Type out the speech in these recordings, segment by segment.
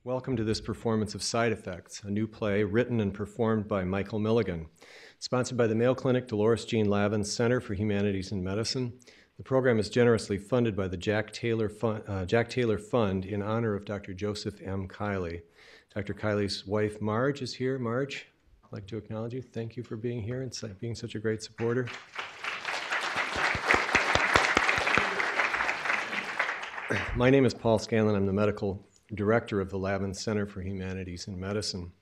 Welcome to this performance of Side Effects, a new play written and performed by Michael Milligan. Sponsored by the Mayo Clinic Dolores Jean Lavin Center for Humanities and Medicine, the program is generously funded by the Jack Taylor Fund in honor of Dr. Joseph M. Kiley. Dr. Kiley's wife, Marge, is here. Marge, I'd like to acknowledge you. Thank you for being here and being such a great supporter. My name is Paul Scanlon. I'm the medical director of the Lavin Center for Humanities and Medicine.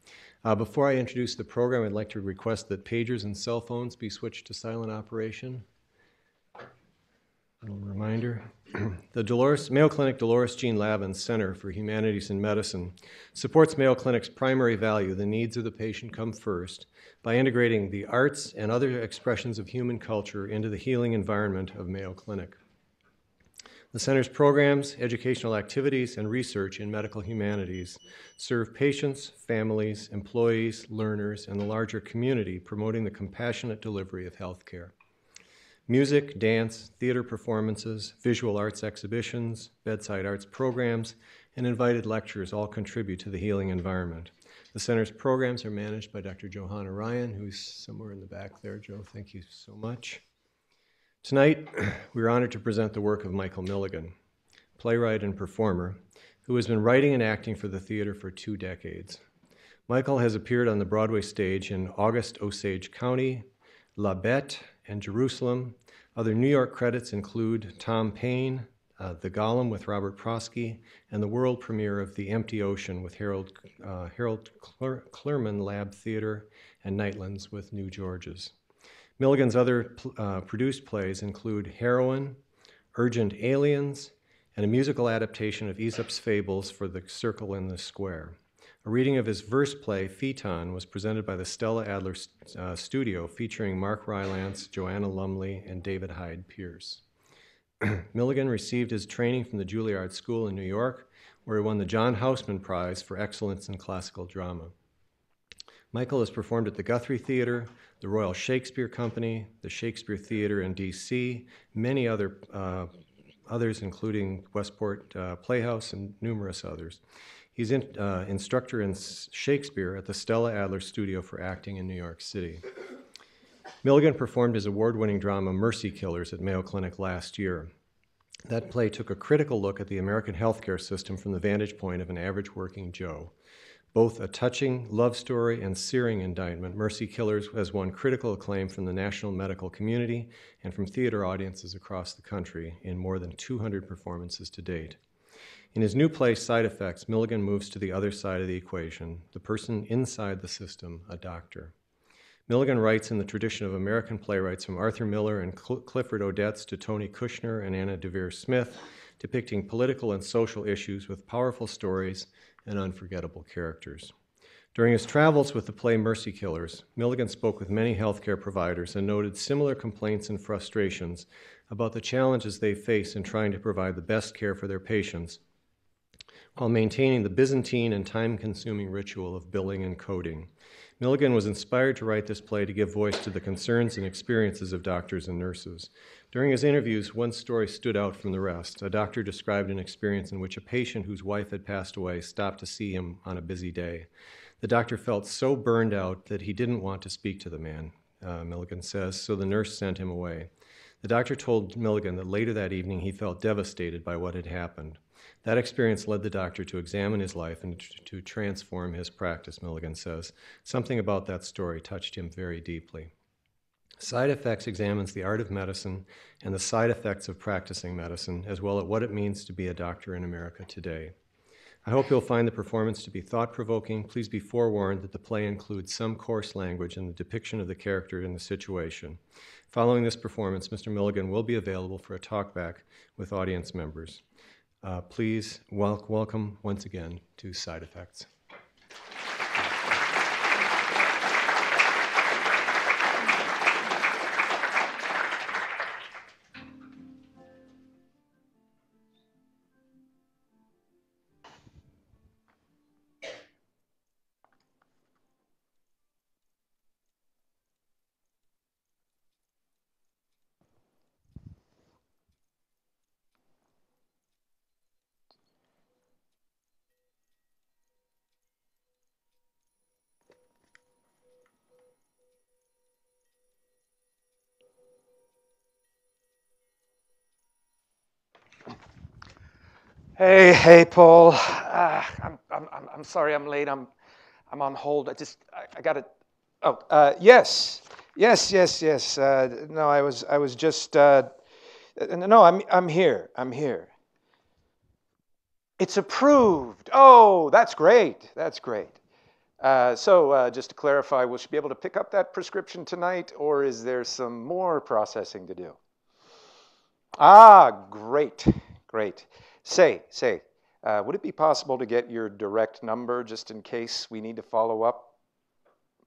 Before I introduce the program, I'd like to request that pagers and cell phones be switched to silent operation. A little reminder. The Mayo Clinic Dolores Jean Lavin Center for Humanities and Medicine supports Mayo Clinic's primary value, the needs of the patient come first, by integrating the arts and other expressions of human culture into the healing environment of Mayo Clinic. The center's programs, educational activities, and research in medical humanities serve patients, families, employees, learners, and the larger community, promoting the compassionate delivery of health care. Music, dance, theater performances, visual arts exhibitions, bedside arts programs, and invited lectures all contribute to the healing environment. The center's programs are managed by Dr. Johanna Ryan, who's somewhere in the back there. Joe, thank you so much. Tonight, we are honored to present the work of Michael Milligan, playwright and performer, who has been writing and acting for the theater for 2 decades. Michael has appeared on the Broadway stage in August Osage County, La Bête, and Jerusalem. Other New York credits include Tom Paine, The Golem with Robert Prosky, and the world premiere of The Empty Ocean with Harold Clurman Lab Theater and Nightlands with New Georges. Milligan's other produced plays include Heroine, Urgent Aliens, and a musical adaptation of Aesop's Fables for the Circle in the Square. A reading of his verse play, Phaeton, was presented by the Stella Adler Studio, featuring Mark Rylance, Joanna Lumley, and David Hyde Pierce. Milligan received his training from the Juilliard School in New York, where he won the John Houseman Prize for Excellence in Classical Drama. Michael has performed at the Guthrie Theater, the Royal Shakespeare Company, the Shakespeare Theater in D.C., many others, including Westport Playhouse and numerous others. He's instructor in Shakespeare at the Stella Adler Studio for Acting in New York City. Milligan performed his award-winning drama Mercy Killers at Mayo Clinic last year. That play took a critical look at the American healthcare system from the vantage point of an average working Joe. Both a touching love story and searing indictment, Mercy Killers has won critical acclaim from the national medical community and from theater audiences across the country in more than 200 performances to date. In his new play, Side Effects, Milligan moves to the other side of the equation, the person inside the system, a doctor. Milligan writes in the tradition of American playwrights from Arthur Miller and Clifford Odets to Tony Kushner and Anna Devere Smith, depicting political and social issues with powerful stories and unforgettable characters. During his travels with the play Mercy Killers, Milligan spoke with many healthcare providers and noted similar complaints and frustrations about the challenges they face in trying to provide the best care for their patients while maintaining the Byzantine and time-consuming ritual of billing and coding. Milligan was inspired to write this play to give voice to the concerns and experiences of doctors and nurses. During his interviews, one story stood out from the rest. A doctor described an experience in which a patient whose wife had passed away stopped to see him on a busy day. The doctor felt so burned out that he didn't want to speak to the man, Milligan says, so the nurse sent him away. The doctor told Milligan that later that evening he felt devastated by what had happened. That experience led the doctor to examine his life and to transform his practice, Milligan says. Something about that story touched him very deeply. Side Effects examines the art of medicine and the side effects of practicing medicine, as well as what it means to be a doctor in America today. I hope you'll find the performance to be thought-provoking. Please be forewarned that the play includes some coarse language in the depiction of the character and the situation. Following this performance, Mr. Milligan will be available for a talkback with audience members. Please welcome once again to Side Effects. Hey, Paul. I'm sorry I'm late. I'm on hold. I got to. Oh, yes. No, I was just. No, I'm here. I'm here. It's approved. Oh, that's great. That's great. So just to clarify, will she be able to pick up that prescription tonight, or is there some more processing to do? Ah, great. Say, would it be possible to get your direct number just in case we need to follow up?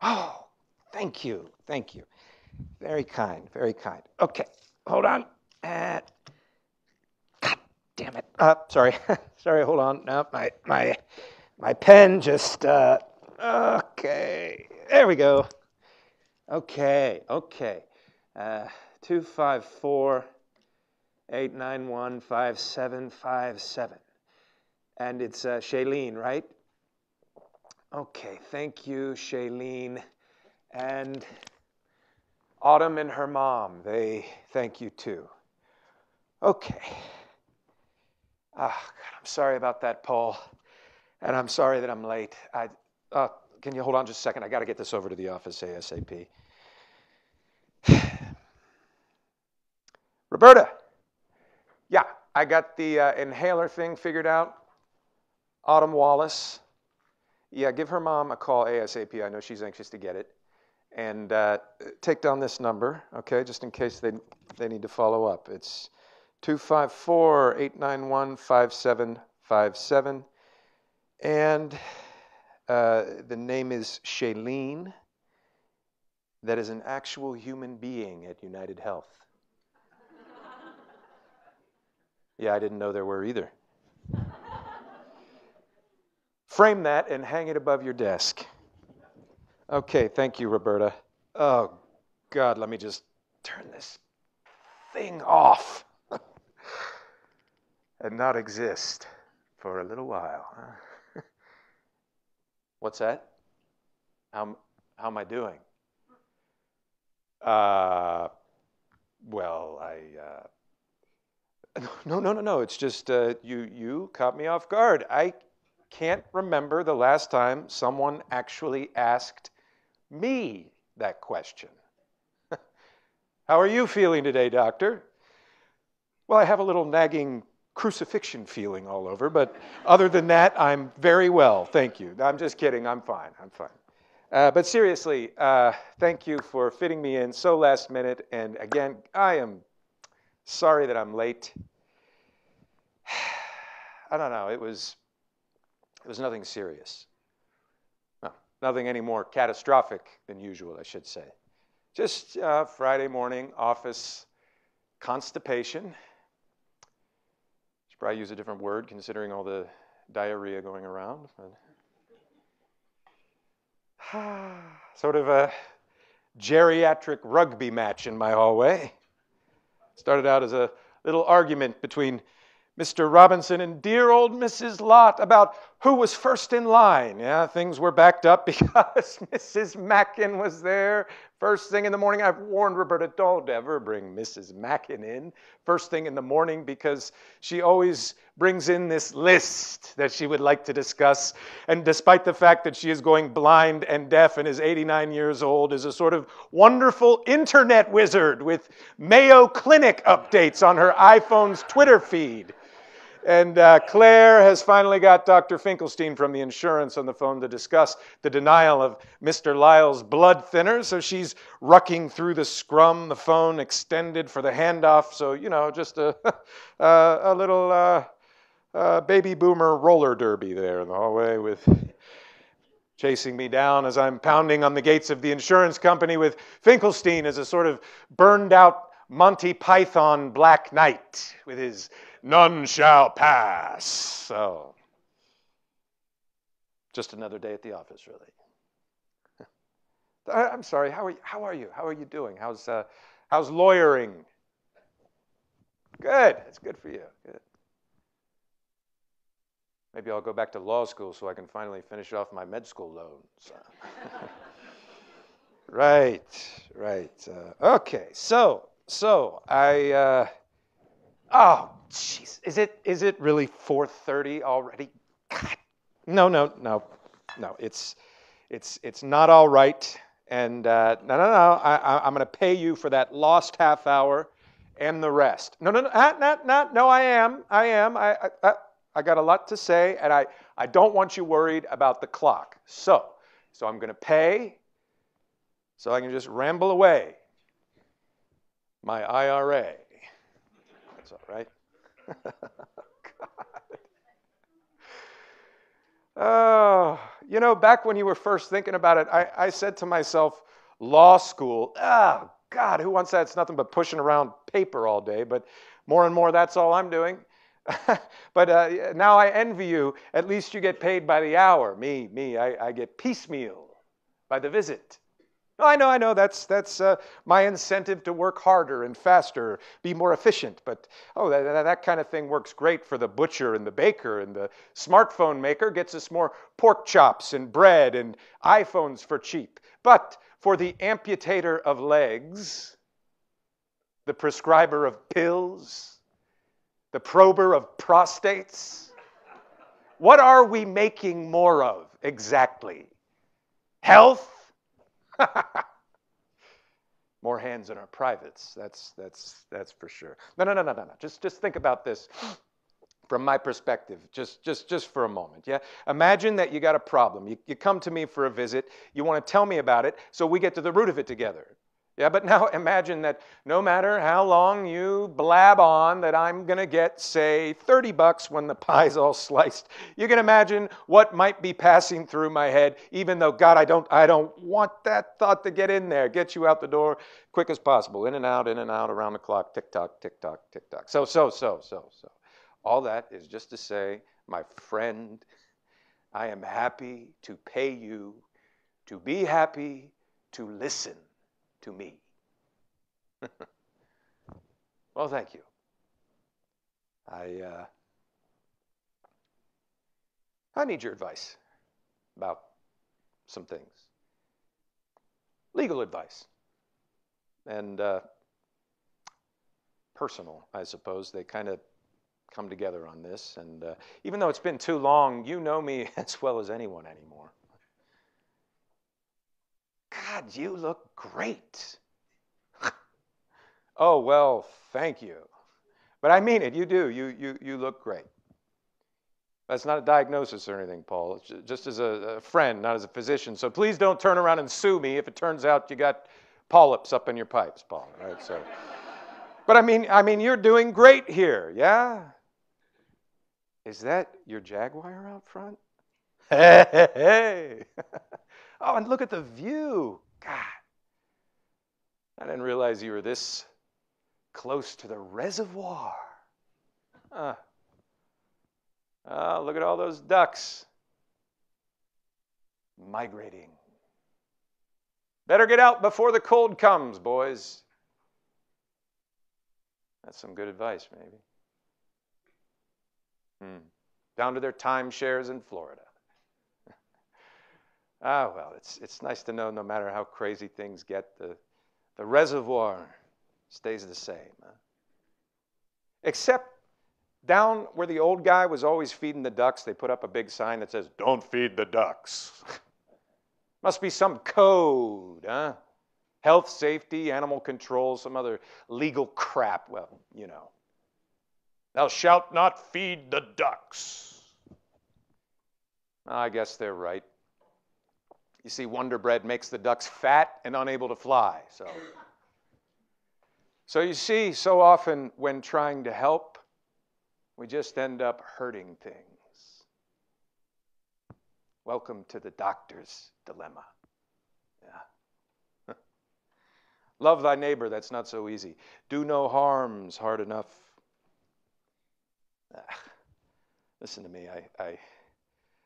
Oh, thank you. Very kind. Okay, hold on. God damn it. Sorry. Sorry, hold on. No, my pen just, okay. There we go. Okay. 254-891-5757. And it's Shailene, right? Okay, thank you, Shailene. And Autumn and her mom, they thank you too. Okay. God, I'm sorry about that, Paul. And I'm sorry that I'm late. Can you hold on just a second? I got to get this over to the office ASAP. Roberta. Yeah, I got the inhaler thing figured out. Autumn Wallace. Yeah, give her mom a call ASAP. I know she's anxious to get it. And take down this number, okay, just in case they need to follow up. It's 254-891-5757. And the name is Shailene. That is an actual human being at United Health. Yeah, I didn't know there were either. Frame that and hang it above your desk. Okay, thank you, Roberta. Oh, God, let me just turn this thing off and not exist for a little while. What's that? How am I doing? Well, No. It's just you caught me off guard. I can't remember the last time someone actually asked me that question. How are you feeling today, doctor? Well, I have a little nagging crucifixion feeling all over, but other than that, I'm very well, thank you. I'm just kidding, I'm fine. But seriously, thank you for fitting me in so last minute, and again, I am sorry that I'm late. I don't know, it was nothing serious. No, nothing any more catastrophic than usual, I should say. Just Friday morning office constipation. Should probably use a different word considering all the diarrhea going around. Sort of a geriatric rugby match in my hallway. Started out as a little argument between Mr. Robinson and dear old Mrs. Lott about who was first in line. Yeah, things were backed up because Mrs. Mackin was there first thing in the morning. I've warned Roberta, don't ever bring Mrs. Mackin in first thing in the morning because she always brings in this list that she would like to discuss. And despite the fact that she is going blind and deaf and is 89 years old, is a sort of wonderful internet wizard with Mayo Clinic updates on her iPhone's Twitter feed. And Claire has finally got Dr. Finkelstein from the insurance on the phone to discuss the denial of Mr. Lyle's blood thinner. So she's rucking through the scrum, the phone extended for the handoff. So, you know, just a little baby boomer roller derby there in the hallway with chasing me down as I'm pounding on the gates of the insurance company with Finkelstein as a sort of burned out Monty Python Black Knight with his none shall pass. So, just another day at the office, really. I'm sorry. How are you? How are you doing? How's lawyering? Good. It's good for you. Good. Maybe I'll go back to law school so I can finally finish off my med school loans. Right. Okay. So Oh, jeez. Is it really 4:30 already? God. No. It's not all right. And no. I'm going to pay you for that lost half hour and the rest. No. No. I am. I got a lot to say, and I don't want you worried about the clock. So I'm going to pay, so I can just ramble away. My IRA. That's all right. Oh, back when you were first thinking about it, I said to myself, law school, oh, God, who wants that? It's nothing but pushing around paper all day. But more and more, that's all I'm doing. But now I envy you. At least you get paid by the hour. Me, I get piecemeal by the visit. Oh, I know. That's my incentive to work harder and faster, be more efficient. But that kind of thing works great for the butcher and the baker, and the smartphone maker gets us more pork chops and bread and iPhones for cheap. But for the amputator of legs, the prescriber of pills, the prober of prostates, what are we making more of exactly? Health? More hands in our privates. That's for sure. No. Just think about this from my perspective, just for a moment. Yeah. Imagine that you got a problem. You come to me for a visit. You want to tell me about it, so we get to the root of it together. Yeah. But now imagine that no matter how long you blab on, that I'm gonna get, say, $30 when the pie's all sliced. You can imagine what might be passing through my head, even though, God, I don't want that thought to get in there. Get you out the door quick as possible. In and out, around the clock. Tick tock, tick tock, tick tock. So. All that is just to say, my friend, I am happy to pay you to be happy to listen to me. Well, thank you. I need your advice about some things. Legal advice. And personal, I suppose. They kind of come together on this. And even though it's been too long, you know me as well as anyone anymore. God, you look great. Oh, well, thank you. But I mean it, you do. You look great. That's not a diagnosis or anything, Paul. It's just as a friend, not as a physician. So please don't turn around and sue me if it turns out you got polyps up in your pipes, Paul. All right, so. But I mean, you're doing great here, yeah? Is that your Jaguar out front? Hey. Oh, and look at the view. God. I didn't realize you were this close to the reservoir. Oh, look at all those ducks migrating. Better get out before the cold comes, boys. That's some good advice, maybe. Down to their timeshares in Florida. Well, it's nice to know no matter how crazy things get, the reservoir stays the same. Huh? Except down where the old guy was always feeding the ducks, they put up a big sign that says, "Don't feed the ducks." Must be some code, huh? Health, safety, animal control, some other legal crap. Well, you know. Thou shalt not feed the ducks. I guess they're right. You see, Wonder Bread makes the ducks fat and unable to fly. So you see, so often when trying to help, we just end up hurting things. Welcome to the doctor's dilemma. Yeah. Love thy neighbor, that's not so easy. Do no harm's hard enough. Listen to me,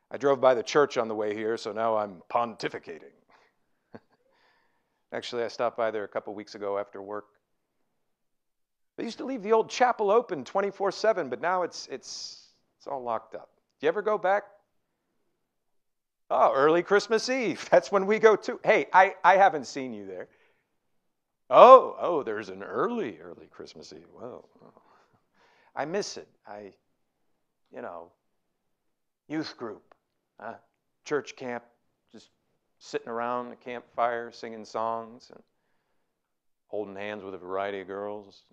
I drove by the church on the way here, so now I'm pontificating. Actually, I stopped by there a couple weeks ago after work. They used to leave the old chapel open 24/7, but now it's all locked up. Do you ever go back? Oh, early Christmas Eve. That's when we go too. Hey, I haven't seen you there. Oh, there's an early Christmas Eve. Whoa. I miss it. Youth group, church camp, just sitting around the campfire singing songs and holding hands with a variety of girls.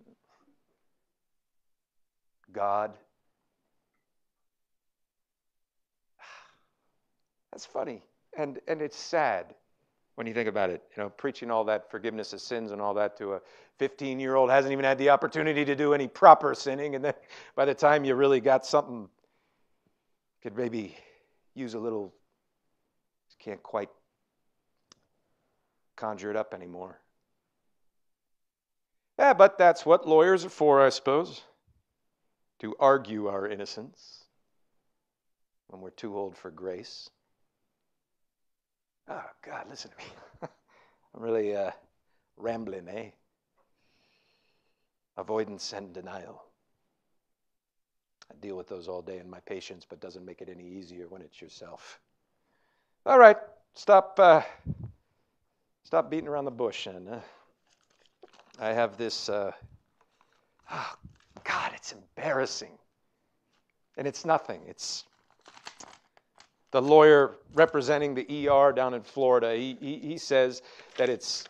God. That's funny. And it's sad when you think about it. Preaching all that forgiveness of sins and all that to a 15-year-old hasn't even had the opportunity to do any proper sinning. And then by the time you really got something, could maybe use a little, can't quite conjure it up anymore. Yeah, but that's what lawyers are for, I suppose, to argue our innocence when we're too old for grace. Oh, God, listen to me. I'm really rambling, eh? Avoidance and denial. I deal with those all day in my patients, but doesn't make it any easier when it's yourself. All right, stop beating around the bush, and I have this. Oh, God, it's embarrassing, and it's nothing. It's the lawyer representing the ER down in Florida. He says that it's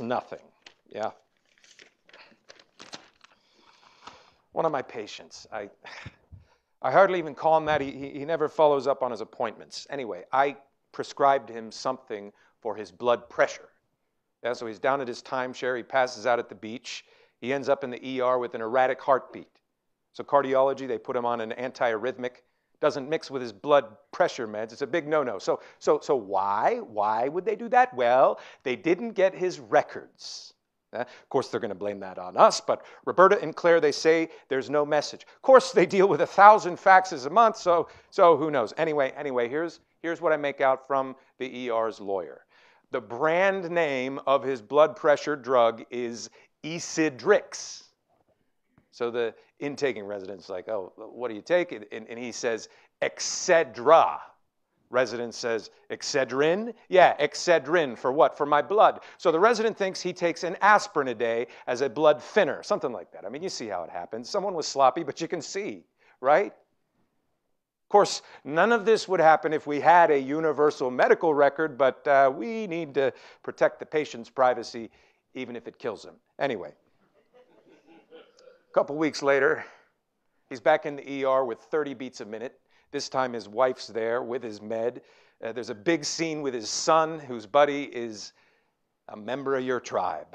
nothing. Yeah. One of my patients, I hardly even call him that. He never follows up on his appointments. Anyway, I prescribed him something for his blood pressure. Yeah, so he's down at his timeshare. He passes out at the beach. He ends up in the ER with an erratic heartbeat. So cardiology, they put him on an antiarrhythmic. Doesn't mix with his blood pressure meds. It's a big no-no. So why? Why would they do that? Well, they didn't get his records. Of course, they're going to blame that on us, but Roberta and Claire, they say there's no message. Of course, they deal with 1,000 faxes a month, so who knows? Anyway, here's what I make out from the ER's lawyer. The brand name of his blood pressure drug is Ecidrix. So the intaking resident's like, oh, what do you take? And he says, Excedra. Resident says, Excedrin? Yeah, Excedrin. For what? For my blood. So the resident thinks he takes an aspirin a day as a blood thinner, something like that. I mean, you see how it happens. Someone was sloppy, but you can see, right? Of course, none of this would happen if we had a universal medical record, but we need to protect the patient's privacy, even if it kills him. Anyway, a couple weeks later, he's back in the ER with 30 beats a minute. This time his wife's there with his med. There's a big scene with his son, whose buddy is a member of your tribe.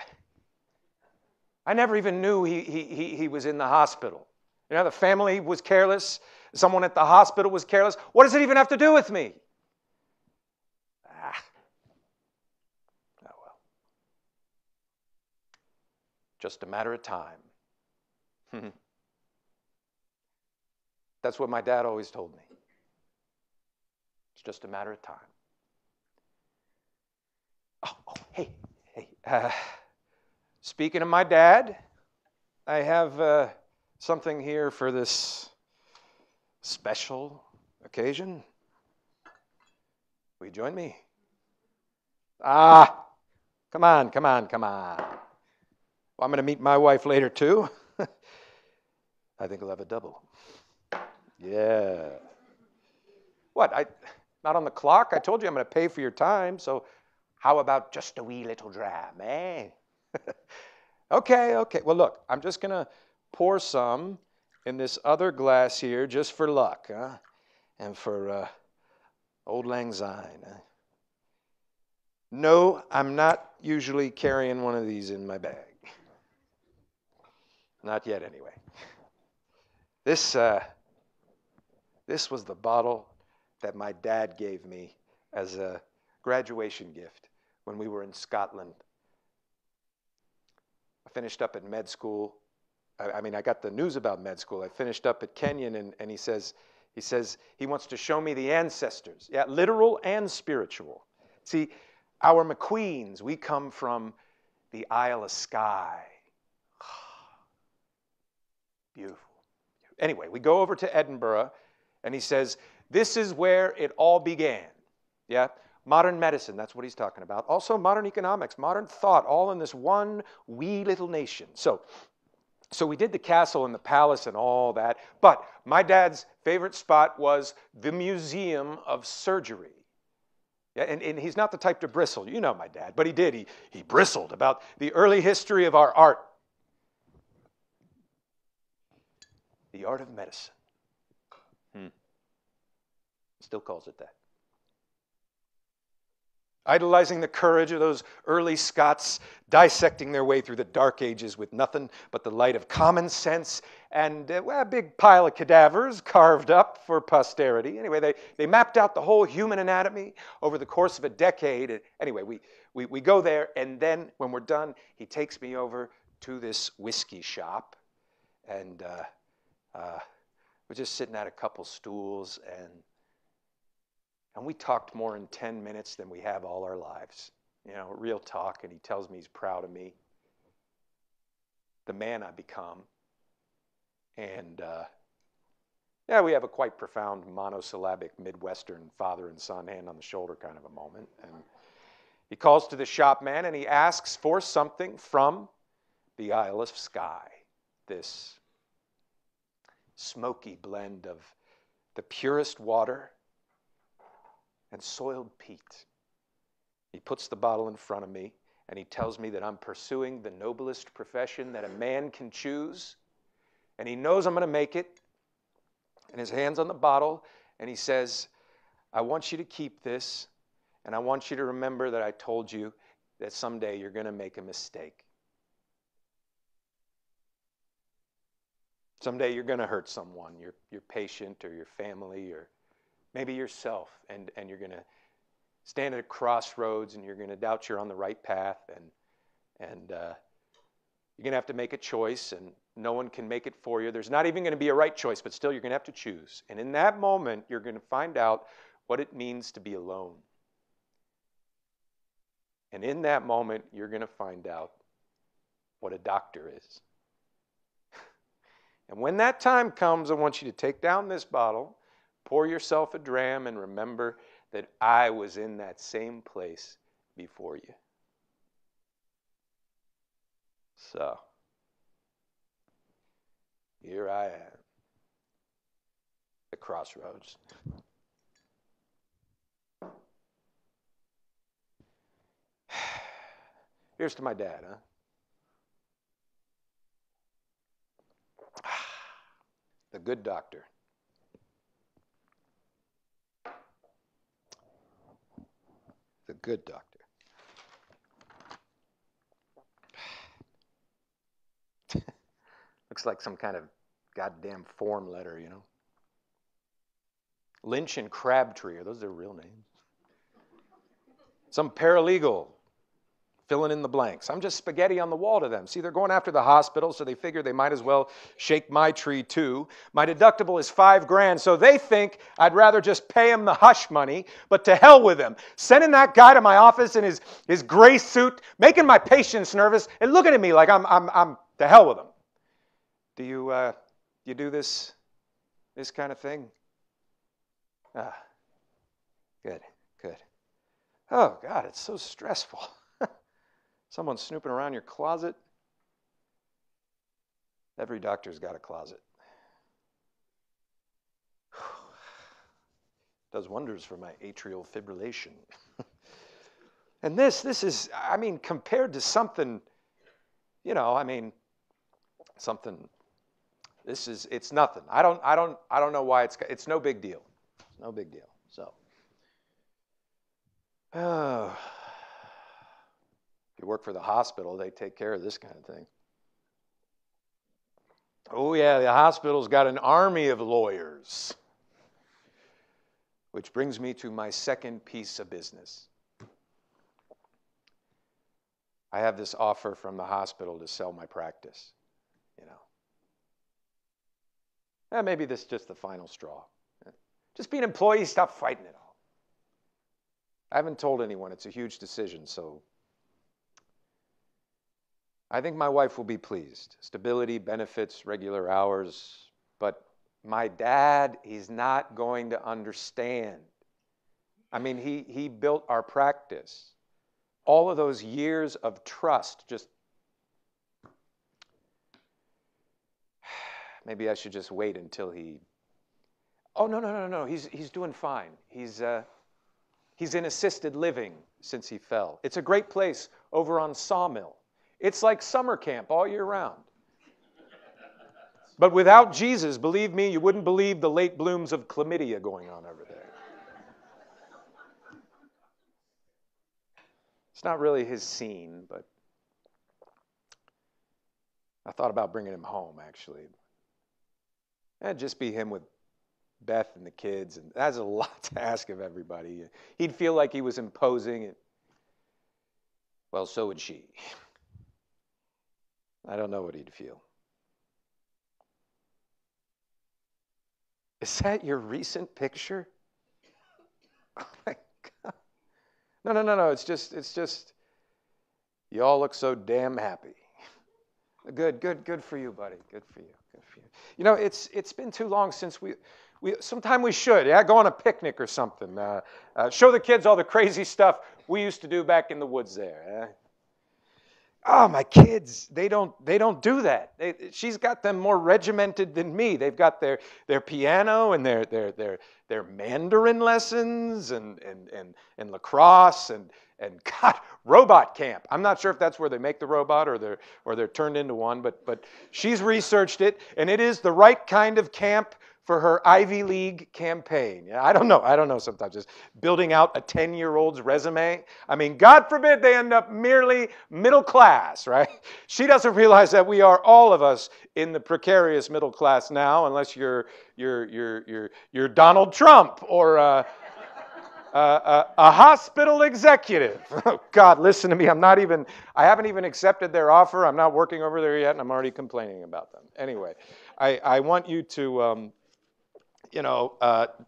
I never even knew he was in the hospital. The family was careless. Someone at the hospital was careless. What does it even have to do with me? Oh, well. Just a matter of time. That's what my dad always told me. It's just a matter of time. Oh, hey. Speaking of my dad, I have something here for this special occasion. Will you join me? Come on. Well, I'm going to meet my wife later, too. I think we'll have a double. Yeah. What? Not on the clock? I told you I'm going to pay for your time, so how about just a wee little dram, eh? Okay. Well, look, I'm just going to pour some in this other glass here just for luck, huh? And for old lang syne. Huh? No, I'm not usually carrying one of these in my bag. Not yet, anyway. This was the bottle that my dad gave me as a graduation gift when we were in Scotland. I finished up at med school. I got the news about med school. I finished up at Kenyon, and he says he wants to show me the ancestors. Yeah, literal and spiritual. See, our MacQueens, we come from the Isle of Skye. Beautiful. Anyway, we go over to Edinburgh, and he says, this is where it all began. Yeah? Modern medicine, that's what he's talking about. Also modern economics, modern thought, all in this one wee little nation. So So we did the castle and the palace and all that, but my dad's favorite spot was the Museum of Surgery. Yeah, and he's not the type to bristle. You know my dad, but he did. He bristled about the early history of our art. The art of medicine. Still calls it that. Idolizing the courage of those early Scots, dissecting their way through the Dark Ages with nothing but the light of common sense and a big pile of cadavers carved up for posterity. Anyway, they mapped out the whole human anatomy over the course of a decade. Anyway, we go there, and then when we're done, he takes me over to this whiskey shop, and we're just sitting at a couple stools, and we talked more in 10 minutes than we have all our lives. You know, real talk, and he tells me he's proud of me, the man I become. And yeah, we have a quite profound monosyllabic Midwestern father and son, hand on the shoulder kind of a moment. And he calls to the shopman and he asks for something from the Isle of Skye, this smoky blend of the purest water and soiled peat. He puts the bottle in front of me, and he tells me that I'm pursuing the noblest profession that a man can choose, and he knows I'm going to make it, and his hand's on the bottle, and he says, I want you to keep this, and I want you to remember that I told you that someday you're going to make a mistake. Someday you're going to hurt someone, your patient or your family or maybe yourself, and you're going to stand at a crossroads and you're going to doubt you're on the right path, and you're going to have to make a choice, and no one can make it for you. There's not even going to be a right choice, but still you're going to have to choose. And in that moment, you're going to find out what it means to be alone. And in that moment, you're going to find out what a doctor is. And when that time comes, I want you to take down this bottle, pour yourself a dram, and remember that I was in that same place before you. So, here I am, the crossroads. Here's to my dad, huh? The good doctor. The good doctor. Looks like some kind of goddamn form letter, you know. Lynch and Crabtree, are those their real names? Some paralegal filling in the blanks. I'm just spaghetti on the wall to them. See, they're going after the hospital, so they figure they might as well shake my tree too. My deductible is $5,000, so they think I'd rather just pay him the hush money, but to hell with him. Sending that guy to my office in his gray suit, making my patients nervous, and looking at me like I'm to hell with him. Do you do this kind of thing? Good. Oh, God, it's so stressful. Someone snooping around your closet. Every doctor's got a closet. Does wonders for my atrial fibrillation. And this is, I mean, compared to something, you know, I mean, something. It's nothing. I don't know why it's no big deal. No big deal. So. If you work for the hospital, they take care of this kind of thing. Oh yeah, the hospital's got an army of lawyers. Which brings me to my second piece of business. I have this offer from the hospital to sell my practice, you know. Maybe this is just the final straw. Just be an employee, stop fighting it all. I haven't told anyone. It's a huge decision, so I think my wife will be pleased. Stability, benefits, regular hours. But my dad, he's not going to understand. I mean, he built our practice. All of those years of trust just Maybe I should just wait until he... Oh, no. He's doing fine. He's in assisted living since he fell. It's a great place over on Sawmill. It's like summer camp all year round. But without Jesus, believe me, you wouldn't believe the late blooms of chlamydia going on over there. It's not really his scene, but I thought about bringing him home, actually. It'd just be him with Beth and the kids, and that's a lot to ask of everybody. He'd feel like he was imposing. Well, so would she. I don't know what he'd feel. Is that your recent picture? Oh my God. No. It's just, you all look so damn happy. Good for you, buddy. Good for you. You know, it's been too long since sometime we should, go on a picnic or something. Show the kids all the crazy stuff we used to do back in the woods there. Oh, my kids, they don't do that. She's got them more regimented than me. They've got their piano and their Mandarin lessons and lacrosse and God, robot camp. I'm not sure if that's where they make the robot or they're turned into one, but she's researched it, and it is the right kind of camp for her Ivy League campaign. Yeah, I don't know sometimes. Just building out a 10-year-old's resume. I mean, God forbid they end up merely middle class, right? She doesn't realize that we are, all of us, in the precarious middle class now, unless you're Donald Trump or a hospital executive. Oh, God, listen to me. I haven't even accepted their offer. I'm not working over there yet, and I'm already complaining about them. Anyway, I want you to...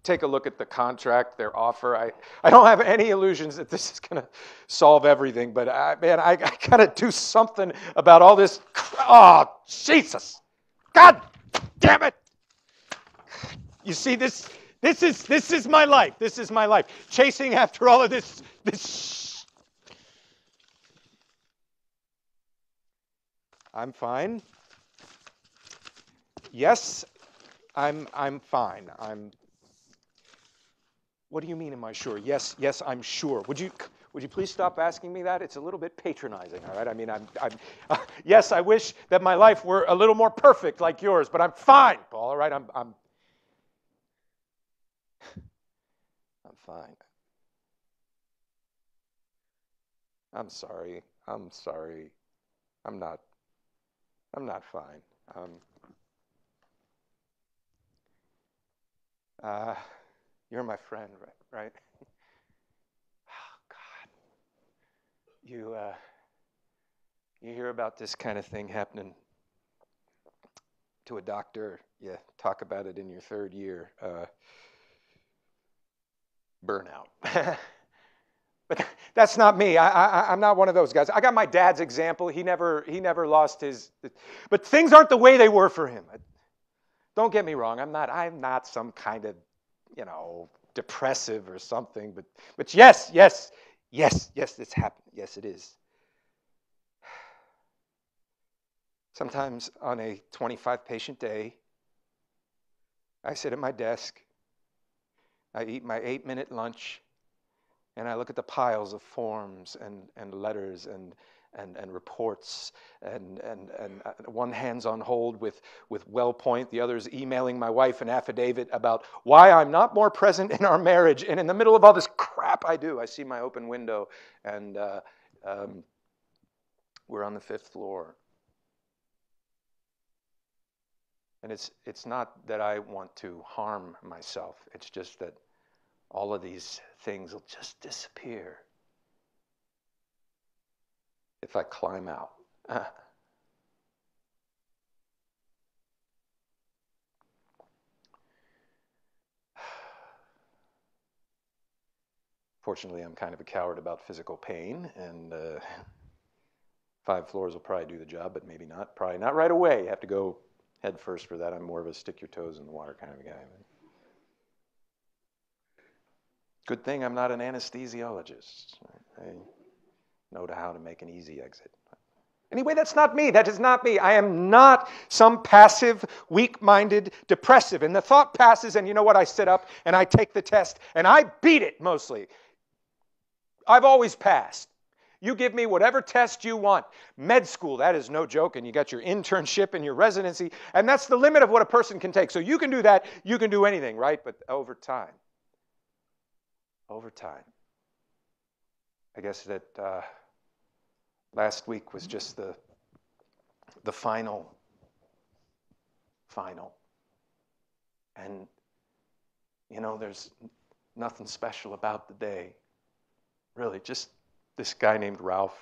take a look at the contract, their offer. I don't have any illusions that this is going to solve everything, but I got to do something about all this. Oh, Jesus. God damn it. You see, this is my life. This is my life. Chasing after all of this. I'm fine. Yes, I'm fine. What do you mean, am I sure? Yes, I'm sure. Would you please stop asking me that? It's a little bit patronizing, all right? I mean, yes, I wish that my life were a little more perfect like yours, but I'm fine, Paul, all right? I'm fine. I'm sorry. I'm not fine. You're my friend, right? Oh, God. You hear about this kind of thing happening to a doctor. You talk about it in your third year. Burnout. But that's not me. I'm not one of those guys. I got my dad's example. He never lost his... But things aren't the way they were for him. Don't get me wrong. I'm not some kind of, depressive or something. But yes, it's happened. Yes, it is. Sometimes on a 25-patient day, I sit at my desk, I eat my 8-minute lunch, and I look at the piles of forms and letters and reports, and one hand's on hold with WellPoint, the other's emailing my wife an affidavit about why I'm not more present in our marriage. And in the middle of all this crap I do, I see my open window, and we're on the 5th floor. And it's not that I want to harm myself. It's just that all of these things will just disappear if I climb out. Fortunately, I'm kind of a coward about physical pain, and 5 floors will probably do the job, but maybe not. Probably not right away. You have to go head first for that. I'm more of a stick your toes in the water kind of a guy. Good thing I'm not an anesthesiologist. I know how to make an easy exit. Anyway, that's not me. That is not me. I am not some passive, weak-minded depressive. And the thought passes, and you know what? I sit up and I take the test, and I beat it mostly. I've always passed. You give me whatever test you want. Med school, that is no joke, and you got your internship and your residency, and that's the limit of what a person can take. So you can do that, you can do anything, right? But over time, I guess that last week was just the final. And, you know, there's nothing special about the day. Really, just this guy named Ralph.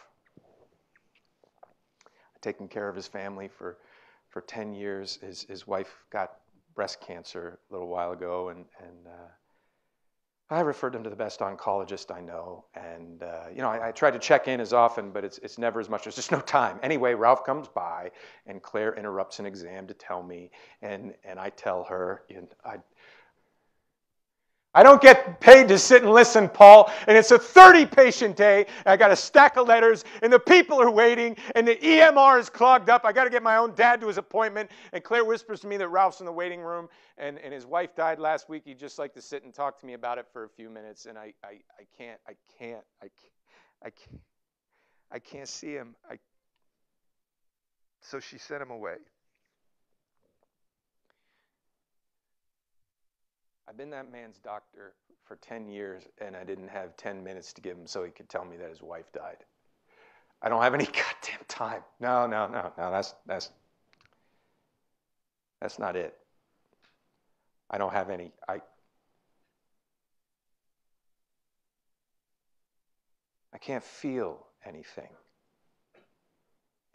I've taken care of his family for 10 years. His wife got breast cancer a little while ago, and I referred him to the best oncologist I know. And, you know, I try to check in as often, but it's never as much. There's just no time. Anyway, Ralph comes by, and Claire interrupts an exam to tell me, and I tell her, and I don't get paid to sit and listen, Paul, and it's a 30-patient day, and I got a stack of letters, and the people are waiting, and the EMR is clogged up. I got to get my own dad to his appointment, and Claire whispers to me that Ralph's in the waiting room, and his wife died last week. He'd just like to sit and talk to me about it for a few minutes, and I can't see him. So she sent him away. I've been that man's doctor for 10 years, and I didn't have 10 minutes to give him so he could tell me that his wife died. I don't have any goddamn time. No, that's not it. I don't have any. I can't feel anything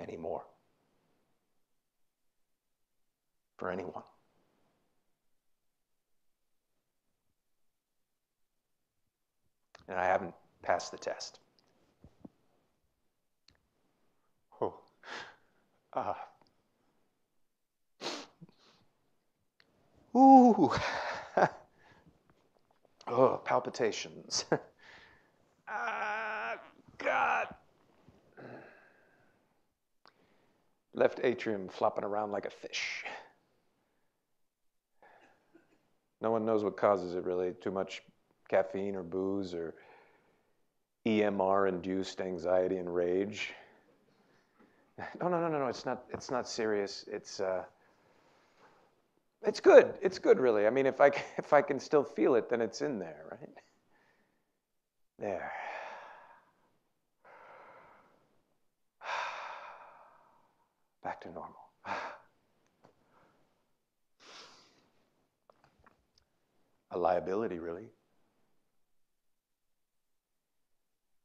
anymore for anyone. And I haven't passed the test. Oh. Ooh. Oh, palpitations. God. Left atrium flopping around like a fish. No one knows what causes it, really. Too much caffeine or booze or EMR-induced anxiety and rage. No. It's not serious. It's good. It's good, really. I mean, if I can still feel it, then it's in there, right? There. Back to normal. A liability, really.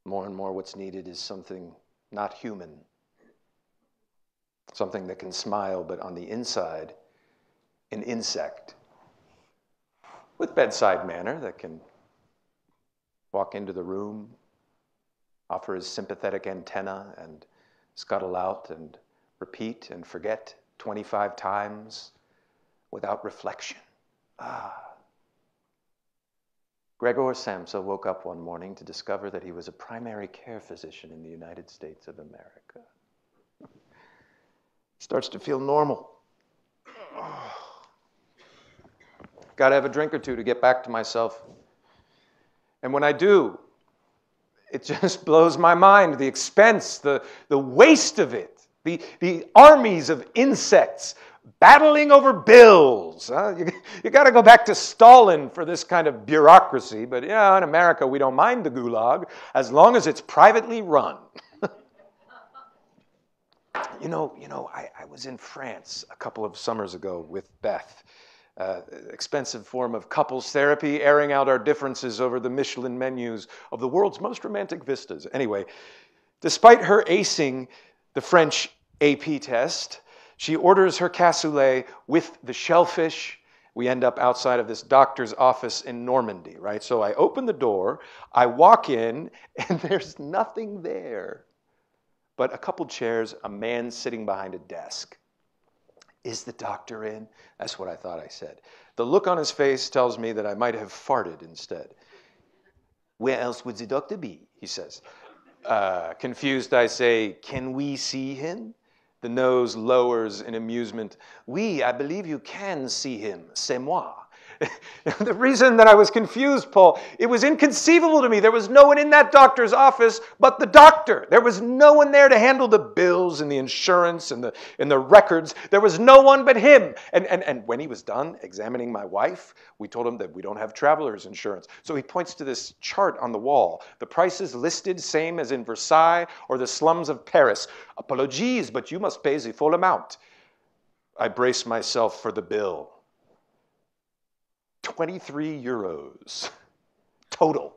More and more what's needed is something not human. Something that can smile, but on the inside, an insect. With bedside manner that can walk into the room, offer his sympathetic antenna, and scuttle out and repeat and forget 25 times without reflection. Gregor Samsa woke up one morning to discover that he was a primary care physician in the United States of America. Starts to feel normal. Got to have a drink or two to get back to myself. And when I do, it just blows my mind, the expense, the waste of it, the armies of insects battling over bills. You got to go back to Stalin for this kind of bureaucracy, but yeah, in America we don't mind the gulag as long as it's privately run. You know, I was in France a couple of summers ago with Beth. Expensive form of couples therapy, airing out our differences over the Michelin menus of the world's most romantic vistas. Anyway, despite her acing the French AP test, she orders her cassoulet with the shellfish. We end up outside of this doctor's office in Normandy, right? So I open the door, I walk in, and there's nothing there but a couple chairs, a man sitting behind a desk. Is the doctor in? That's what I thought I said. The look on his face tells me that I might have farted instead. Where else would the doctor be? He says. Confused, I say, "Can we see him?" The nose lowers in amusement. "Oui, I believe you can see him. C'est moi." The reason that I was confused, Paul, it was inconceivable to me. There was no one in that doctor's office but the doctor. There was no one there to handle the bills and the insurance and the records. There was no one but him. And when he was done examining my wife, we told him that we don't have traveler's insurance. So he points to this chart on the wall. The prices listed, same as in Versailles or the slums of Paris. "Apologies, but you must pay the full amount." I brace myself for the bill. 23 euros total.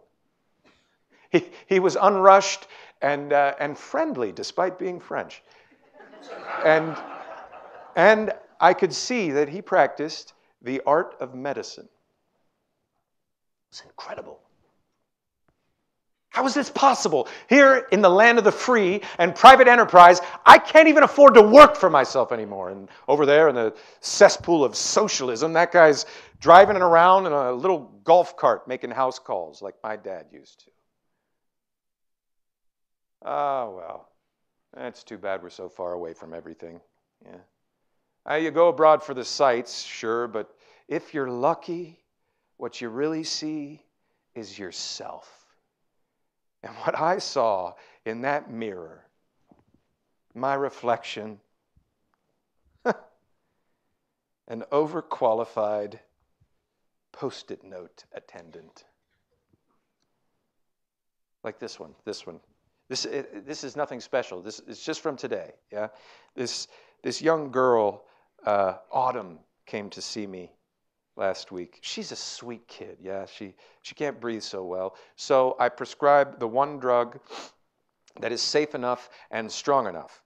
He was unrushed and friendly despite being French. And I could see that he practiced the art of medicine. It was incredible. How is this possible? Here in the land of the free and private enterprise, I can't even afford to work for myself anymore. And over there in the cesspool of socialism, that guy's driving around in a little golf cart making house calls like my dad used to. Oh, well, it's too bad we're so far away from everything. Yeah. You go abroad for the sights, sure, but if you're lucky, what you really see is yourself. And what I saw in that mirror, my reflection, an overqualified Post-it note attendant. Like this one. This is nothing special. This is just from today. Yeah, this young girl, Autumn, came to see me last week. She's a sweet kid. Yeah, she can't breathe so well. So I prescribed the one drug that is safe enough and strong enough.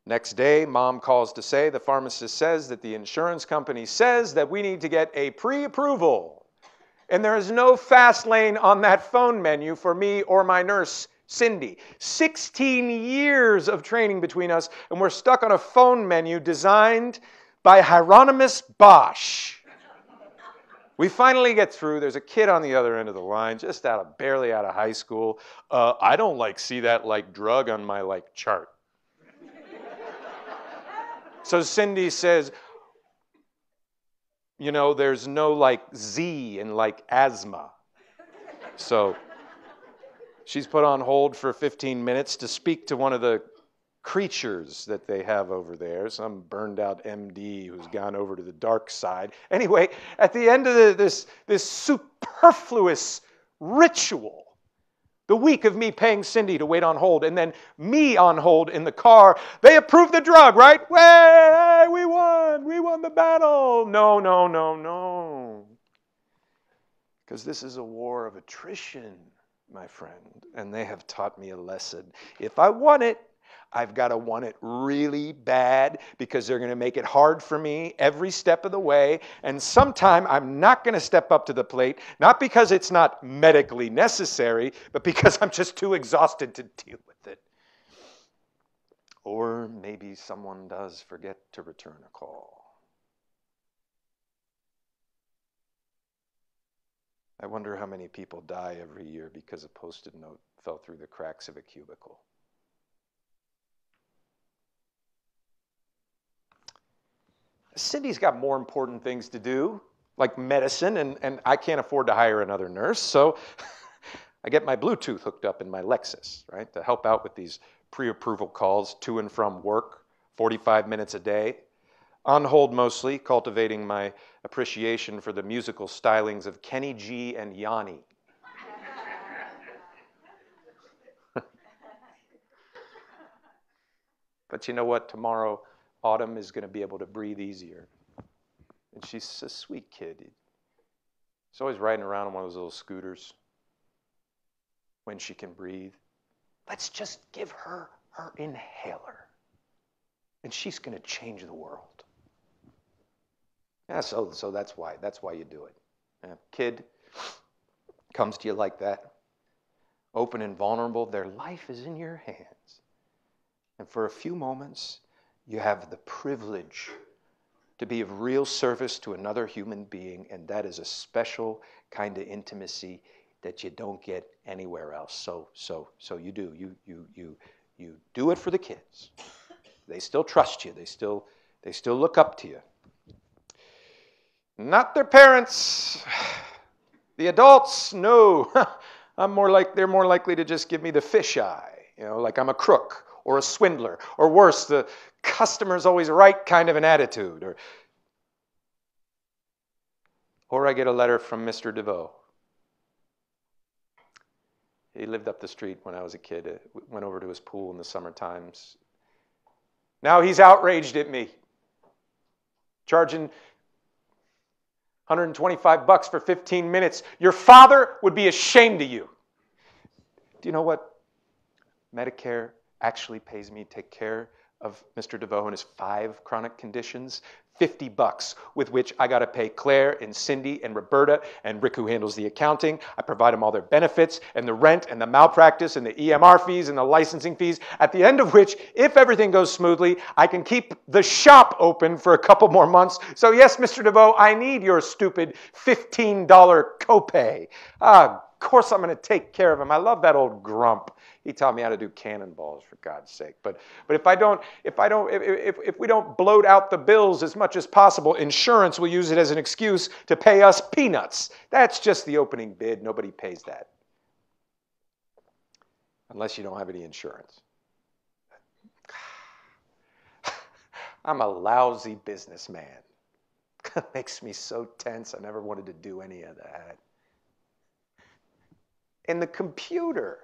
Next day, Mom calls to say the pharmacist says that the insurance company says that we need to get a pre-approval. And there is no fast lane on that phone menu for me or my nurse, Cindy. 16 years of training between us, and we're stuck on a phone menu designed by Hieronymus Bosch. We finally get through. There's a kid on the other end of the line, just barely out of high school. I don't see that drug on my chart. So Cindy says, there's no Z in asthma. So she's put on hold for 15 minutes to speak to one of the creatures that they have over there, some burned out MD who's gone over to the dark side. Anyway, at the end of this superfluous ritual, the week of me paying Cindy to wait on hold and then me on hold in the car, they approved the drug, right? Way, we won the battle. No. Because this is a war of attrition, my friend, and they have taught me a lesson. If I want it, I've got to want it really bad because they're going to make it hard for me every step of the way. And sometime I'm not going to step up to the plate, not because it's not medically necessary, but because I'm just too exhausted to deal with it. Or maybe someone does forget to return a call. I wonder how many people die every year because a Post-it note fell through the cracks of a cubicle. Cindy's got more important things to do, like medicine, and I can't afford to hire another nurse, so I get my Bluetooth hooked up in my Lexus, right, to help out with these pre-approval calls to and from work, 45 minutes a day, on hold mostly, cultivating my appreciation for the musical stylings of Kenny G and Yanni. But you know what? Tomorrow, Autumn is going to be able to breathe easier. And she's a sweet kid. She's always riding around on one of those little scooters when she can breathe. Let's just give her her inhaler. And she's going to change the world. Yeah, so that's why you do it. A kid comes to you like that, open and vulnerable. Their life is in your hands. And for a few moments, you have the privilege to be of real service to another human being, and that is a special kind of intimacy that you don't get anywhere else. So you do. You do it for the kids. They still trust you. They still look up to you. Not their parents. The adults, no. They're more likely to just give me the fisheye, like I'm a crook or a swindler, or worse, the customer's always right kind of an attitude, or I get a letter from Mr. DeVoe. He lived up the street when I was a kid. Went over to his pool in the summer times. Now he's outraged at me, charging $125 for 15 minutes. Your father would be ashamed of you. Do you know what Medicare actually pays me to take care of Mr. DeVoe and his 5 chronic conditions? $50, with which I got to pay Claire and Cindy and Roberta and Rick, who handles the accounting. I provide them all their benefits and the rent and the malpractice and the EMR fees and the licensing fees, at the end of which, if everything goes smoothly, I can keep the shop open for a couple more months. So yes, Mr. DeVoe, I need your stupid $15 copay. Of course I'm going to take care of him. I love that old grump. He taught me how to do cannonballs, for God's sake. But if we don't bloat out the bills as much as possible, insurance will use it as an excuse to pay us peanuts. That's just the opening bid. Nobody pays that. Unless you don't have any insurance. I'm a lousy businessman. It makes me so tense. I never wanted to do any of that. And the computer,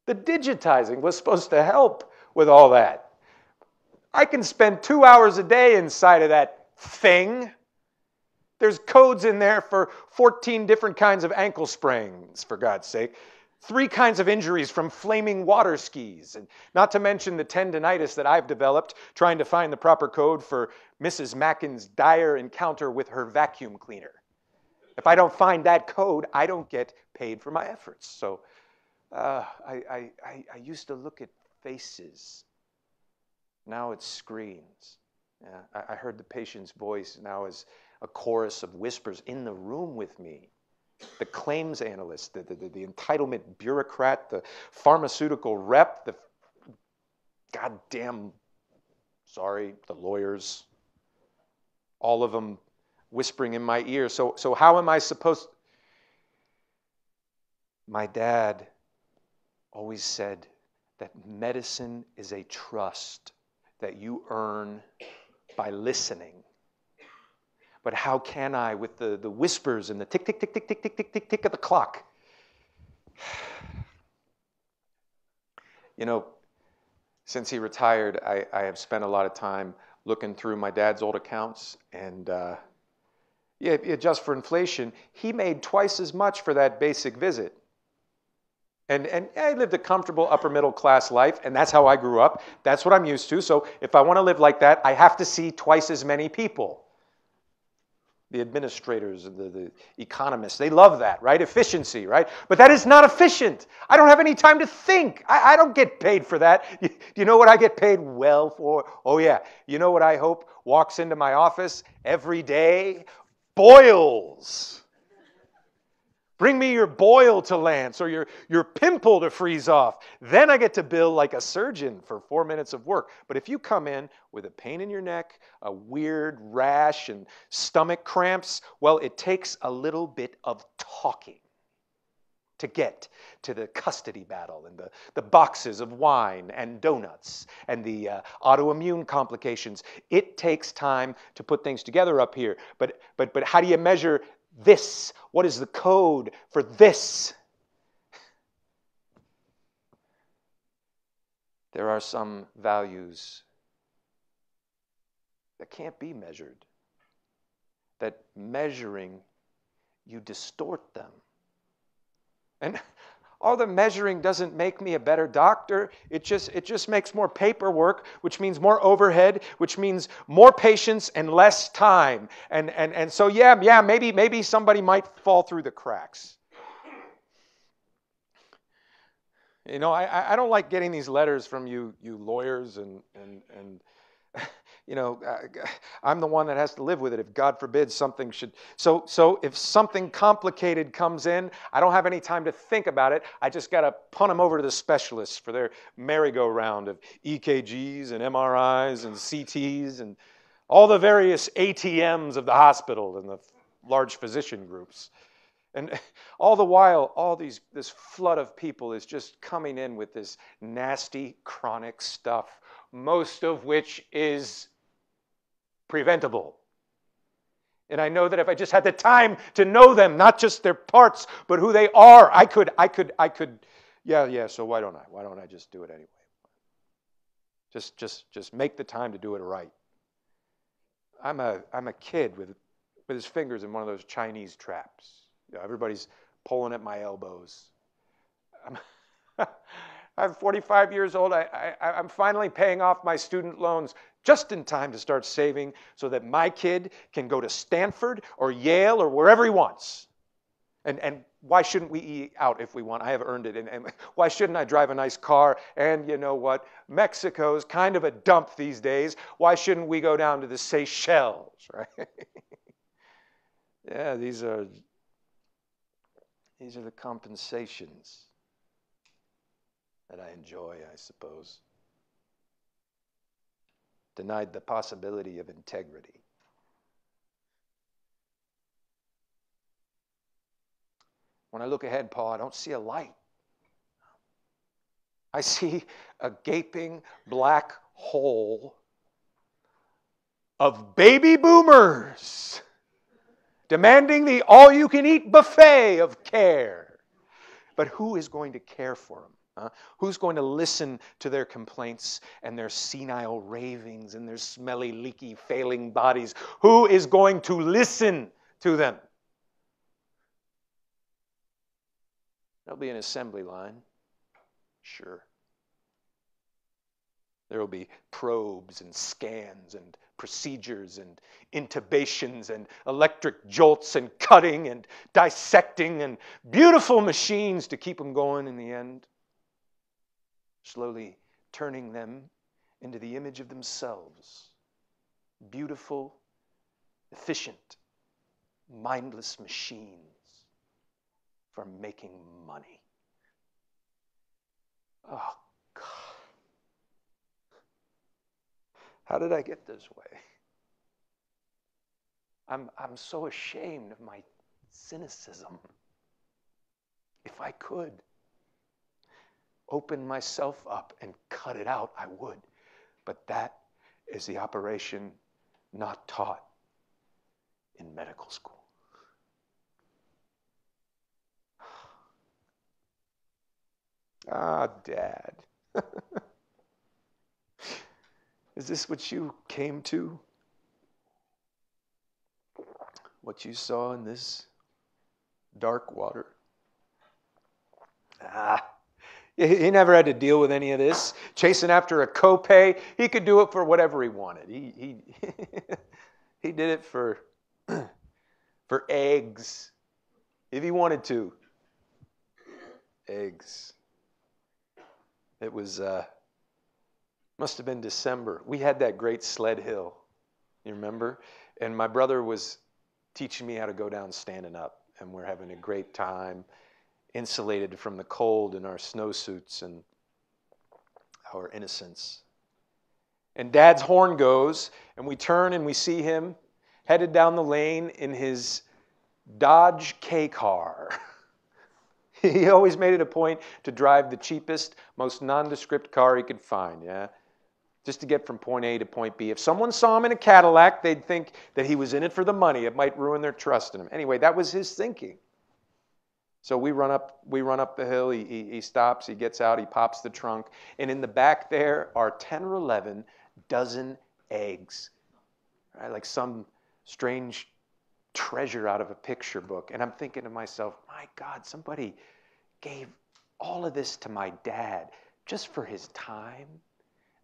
the digitizing was supposed to help with all that. I can spend 2 hours a day inside of that thing. There's codes in there for 14 different kinds of ankle sprains, for God's sake. 3 kinds of injuries from flaming water skis. And not to mention the tendinitis that I've developed trying to find the proper code for Mrs. Mackin's dire encounter with her vacuum cleaner. If I don't find that code, I don't get paid for my efforts. So I used to look at faces. Now it's screens. I heard the patient's voice now as a chorus of whispers in the room with me. The claims analyst, the entitlement bureaucrat, the pharmaceutical rep, the the lawyers, all of them whispering in my ear. So how am I supposed... My dad always said that medicine is a trust that you earn by listening. But how can I, with the whispers and the tick, tick, tick, tick, tick, tick, tick, tick, tick of the clock? Since he retired, I have spent a lot of time looking through my dad's old accounts, and if you adjust for inflation, he made twice as much for that basic visit. And I lived a comfortable upper middle class life, and that's how I grew up. That's what I'm used to. So if I want to live like that, I have to see twice as many people. The administrators, the economists, they love that, right? Efficiency, right? But that is not efficient. I don't have any time to think. I don't get paid for that. Do you know what I get paid well for? Oh, yeah. You know what I hope walks into my office every day? Boils. Bring me your boil to lance or your pimple to freeze off. Then I get to bill like a surgeon for 4 minutes of work. But if you come in with a pain in your neck, a weird rash, and stomach cramps, well, it takes a little bit of talking to get to the custody battle and the boxes of wine and donuts and the autoimmune complications. It takes time to put things together up here. But how do you measure this? What is the code for this? There are some values that can't be measured. That measuring, you distort them. And all the measuring doesn't make me a better doctor. It just makes more paperwork, which means more overhead, which means more patience and less time. And so maybe somebody might fall through the cracks. I don't like getting these letters from you lawyers and I'm the one that has to live with it if God forbid something should. So if something complicated comes in, I don't have any time to think about it. I just got to punt them over to the specialists for their merry-go-round of EKGs and MRIs and CTs and all the various ATMs of the hospital and the large physician groups. And all the while, this flood of people is just coming in with this nasty, chronic stuff, most of which is preventable. And I know that if I just had the time to know them, not just their parts, but who they are, I could, so why don't I just do it anyway? Just make the time to do it right. I'm a kid with his fingers in one of those Chinese traps. Everybody's pulling at my elbows. I'm 45 years old. I'm finally paying off my student loans just in time to start saving so that my kid can go to Stanford or Yale or wherever he wants. And why shouldn't we eat out if we want? I have earned it. And why shouldn't I drive a nice car? And you know what? Mexico's kind of a dump these days. Why shouldn't we go down to the Seychelles, right? Yeah, these are the compensations that I enjoy, I suppose. Denied the possibility of integrity. When I look ahead, Paul, I don't see a light. I see a gaping black hole of baby boomers demanding the all-you-can-eat buffet of care. But who is going to care for them? Who's going to listen to their complaints and their senile ravings and their smelly, leaky, failing bodies? Who is going to listen to them? There'll be an assembly line, sure. There will be probes and scans and procedures and intubations and electric jolts and cutting and dissecting and beautiful machines to keep them going in the end, slowly turning them into the image of themselves. Beautiful, efficient, mindless machines for making money. Oh, God. How did I get this way? I'm so ashamed of my cynicism. If I could open myself up and cut it out, I would. But that is the operation not taught in medical school. Ah, Dad. Is this what you came to? What you saw in this dark water? He never had to deal with any of this. Chasing after a copay, he could do it for whatever he wanted. He did it for eggs, if he wanted to. Eggs. It was must have been December. We had that great sled hill, you remember? And my brother was teaching me how to go down standing up, and we're having a great time, insulated from the cold in our snowsuits and our innocence. And Dad's horn goes, and we turn and we see him headed down the lane in his Dodge K car. He always made it a point to drive the cheapest, most nondescript car he could find, yeah? Just to get from point A to point B. If someone saw him in a Cadillac, they'd think that he was in it for the money. It might ruin their trust in him. Anyway, that was his thinking. So we run up the hill. He stops. He gets out. He pops the trunk. And in the back there are 10 or 11 dozen eggs, right? Like some strange treasure out of a picture book. And I'm thinking to myself, my God, somebody gave all of this to my dad just for his time.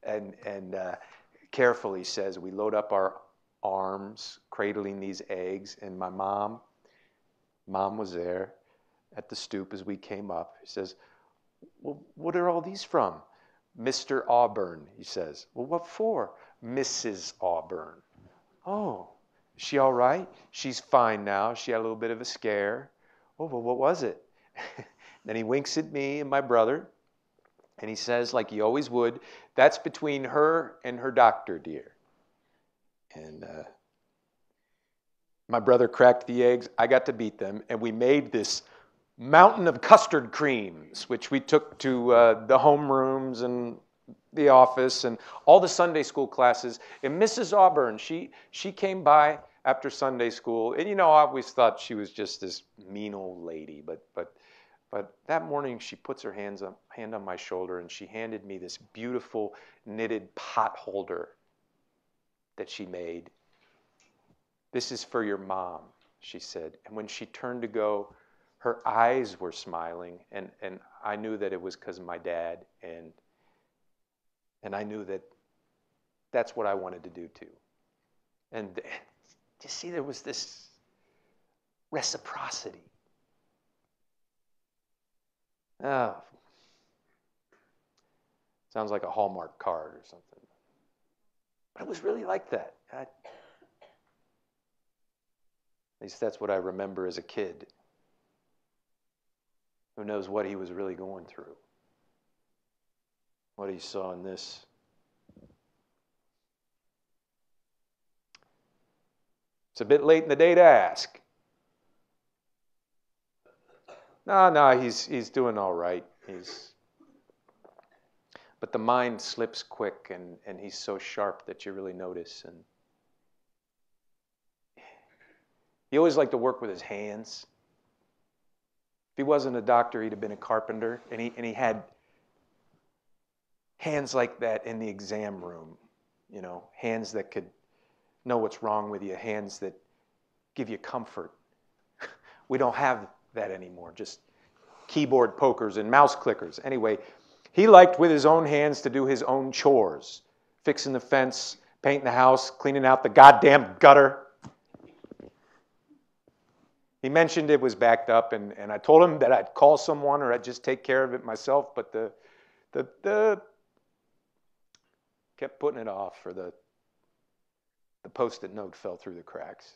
And carefully says, we load up our arms, cradling these eggs, and my mom was there at the stoop as we came up. He says, well, what are all these from? Mr. Auburn, he says. Well, what for? Mrs. Auburn. Oh, is she all right? She's fine now. She had a little bit of a scare. Oh, well, what was it? Then he winks at me and my brother, and he says, like he always would, that's between her and her doctor, dear. And my brother cracked the eggs. I got to beat them, and we made this mountain of custard creams, which we took to the homerooms and the office and all the Sunday school classes. And Mrs. Auburn, she came by after Sunday school, and I always thought she was just this mean old lady, but that morning she puts her hand on my shoulder and she handed me this beautiful knitted pot holder that she made. This is for your mom, she said. And when she turned to go, her eyes were smiling, and I knew that it was because of my dad, and I knew that that's what I wanted to do too. And you see, there was this reciprocity. Oh, sounds like a Hallmark card or something. But it was really like that. At least that's what I remember as a kid. Who knows what he was really going through? What he saw in this. It's a bit late in the day to ask. No, he's doing all right. But the mind slips quick, and he's so sharp that you really notice. And he always liked to work with his hands. If he wasn't a doctor, he'd have been a carpenter, and he had hands like that in the exam room. Hands that could know what's wrong with you, hands that give you comfort. We don't have that anymore, just keyboard pokers and mouse clickers. Anyway, he liked with his own hands to do his own chores, fixing the fence, painting the house, cleaning out the goddamn gutter. He mentioned it was backed up, and I told him that I'd call someone or I'd just take care of it myself, but the kept putting it off, or the Post-it note fell through the cracks.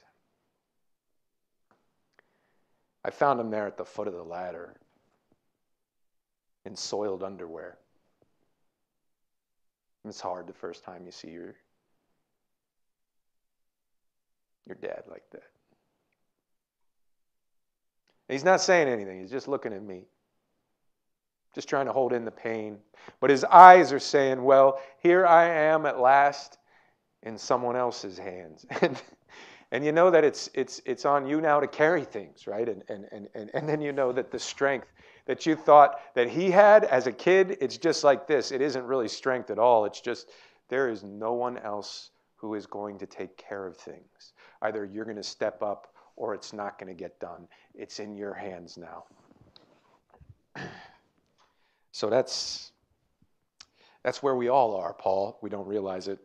I found him there at the foot of the ladder in soiled underwear. It's hard the first time you see your dad like that. He's not saying anything. He's just looking at me, just trying to hold in the pain. But his eyes are saying, well, here I am at last in someone else's hands. And you know that it's on you now to carry things, right? And then you know that the strength that you thought that he had as a kid, it's just like this. It isn't really strength at all. It's just there is no one else who is going to take care of things. Either you're going to step up or it's not going to get done. It's in your hands now. So that's where we all are, Paul. We don't realize it.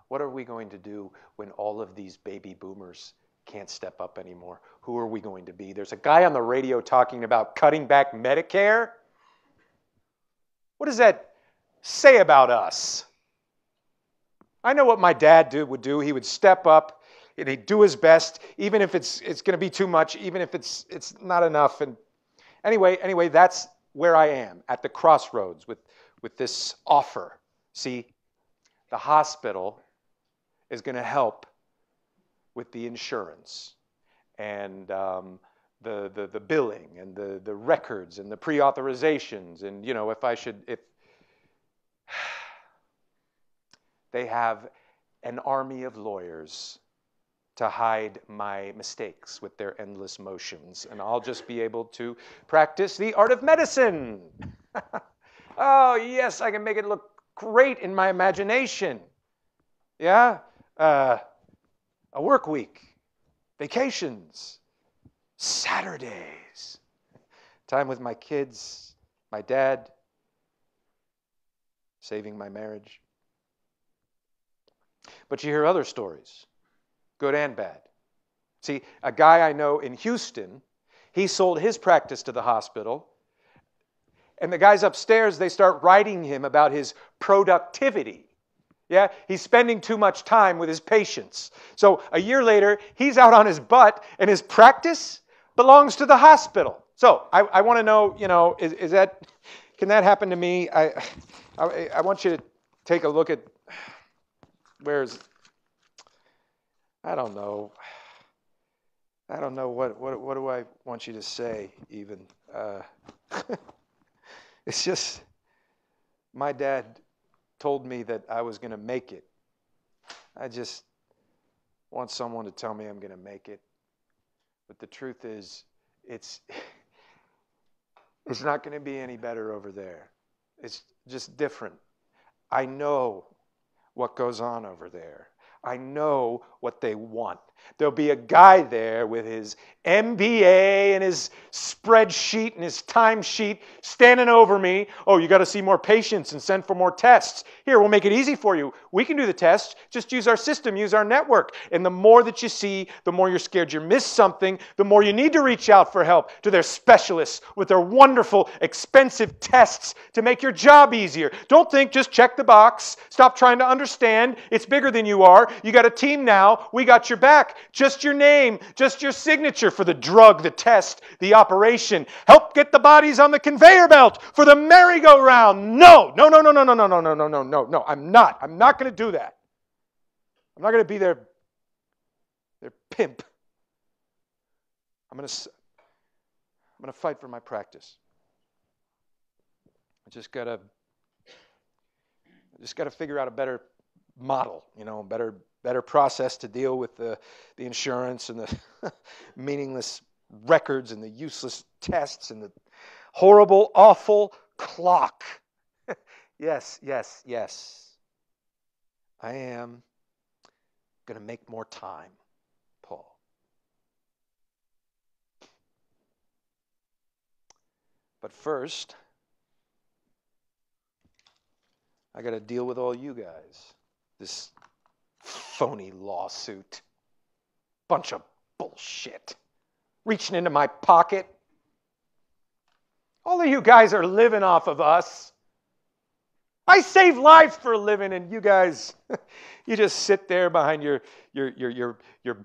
What are we going to do when all of these baby boomers can't step up anymore? Who are we going to be? There's a guy on the radio talking about cutting back Medicare. What does that say about us? I know what my dad would do. He would step up and he'd do his best, even if it's going to be too much, even if it's not enough. And anyway, that's where I am, at the crossroads with this offer. See, the hospital is going to help with the insurance and the billing and the records and the pre-authorizations, and if they have an army of lawyers to hide my mistakes with their endless motions, and I'll just be able to practice the art of medicine. Oh yes, I can make it look great in my imagination. Yeah, a work week, vacations, Saturdays, time with my kids, my dad, saving my marriage. But you hear other stories, good and bad. See, a guy I know in Houston, he sold his practice to the hospital, And the guys upstairs, they start writing him about his productivity. Yeah, he's spending too much time with his patients. So a year later, he's out on his butt, and his practice belongs to the hospital. So I want to know, is that, can that happen to me? I want you to take a look at, I don't know. What do I want you to say even? It's just, my dad told me that I was going to make it. I just want someone to tell me I'm going to make it. But the truth is, it's not going to be any better over there. It's just different. I know what goes on over there. I know what they want. There'll be a guy there with his MBA and his spreadsheet and his timesheet standing over me. Oh, you got to see more patients and send for more tests. Here, we'll make it easy for you. We can do the tests. Just use our system, use our network. And the more that you see, the more you're scared you miss something, the more you need to reach out for help to their specialists with their wonderful, expensive tests to make your job easier. Don't think, just check the box. Stop trying to understand. It's bigger than you are. You got a team now. We got your back. Just your name, just your signature for the drug, the test, the operation. Help get the bodies on the conveyor belt for the merry-go-round. No. I'm not going to do that. I'm not going to be their pimp. I'm going to fight for my practice. I just got to figure out a better model, better process to deal with the insurance and the meaningless records and the useless tests and the horrible, awful clock. Yes. I am going to make more time, Paul. But first, I got to deal with all you guys. This phony lawsuit. Bunch of bullshit. Reaching into my pocket. All of you guys are living off of us. I save lives for a living, and you guys, you just sit there behind your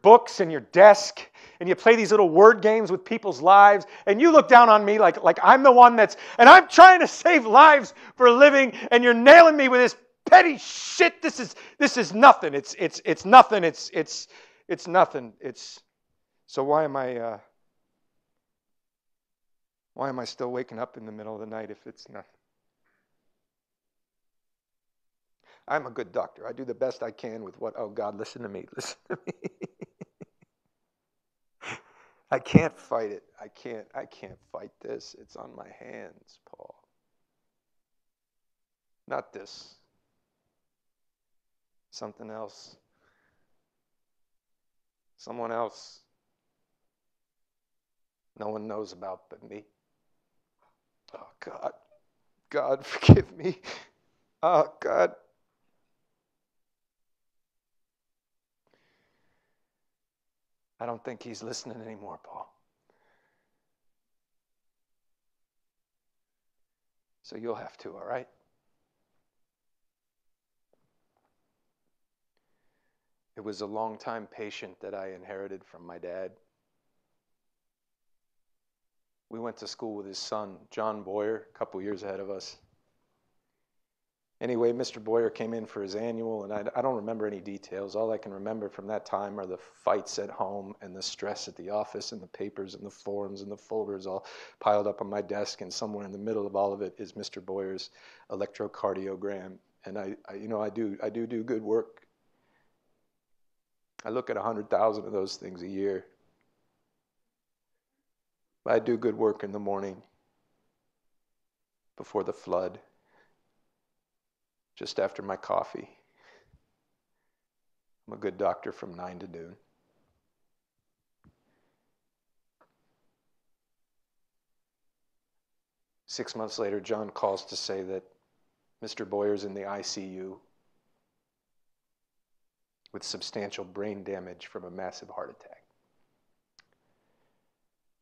books and your desk, and you play these little word games with people's lives, and you look down on me like I'm the one and I'm trying to save lives for a living, and you're nailing me with this petty shit. This is nothing. It's nothing. It's nothing. So why am I still waking up in the middle of the night if it's nothing? I'm a good doctor. I do the best I can with what, oh God, listen to me. I can't fight it. I can't fight this. It's on my hands, Paul. Not this. Something else. Someone else. No one knows about but me. Oh God. God, forgive me. Oh God. I don't think he's listening anymore, Paul. So you'll have to, all right? It was a long-time patient that I inherited from my dad. We went to school with his son, John Boyer, a couple years ahead of us. Anyway, Mr. Boyer came in for his annual, and I don't remember any details. All I can remember from that time are the fights at home and the stress at the office and the papers and the forms and the folders all piled up on my desk, and somewhere in the middle of all of it is Mr. Boyer's electrocardiogram. And I do good work. I look at 100,000 of those things a year. But I do good work in the morning before the flood. Just after my coffee. I'm a good doctor from 9 to noon. Six months later, John calls to say that Mr. Boyer's in the ICU with substantial brain damage from a massive heart attack.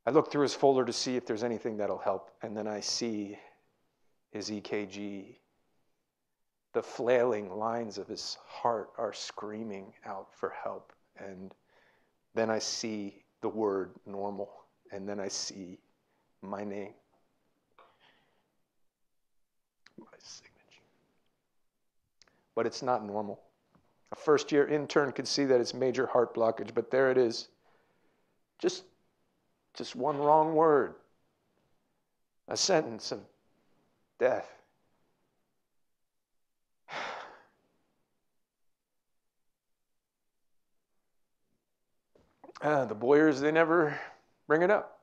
I look through his folder to see if there's anything that'll help, and then I see his EKG. The flailing lines of his heart are screaming out for help. And then I see the word normal, and then I see my name, my signature. But it's not normal. A first-year intern could see that it's major heart blockage, but there it is. Just one wrong word. A sentence of death. The Boyers, they never bring it up.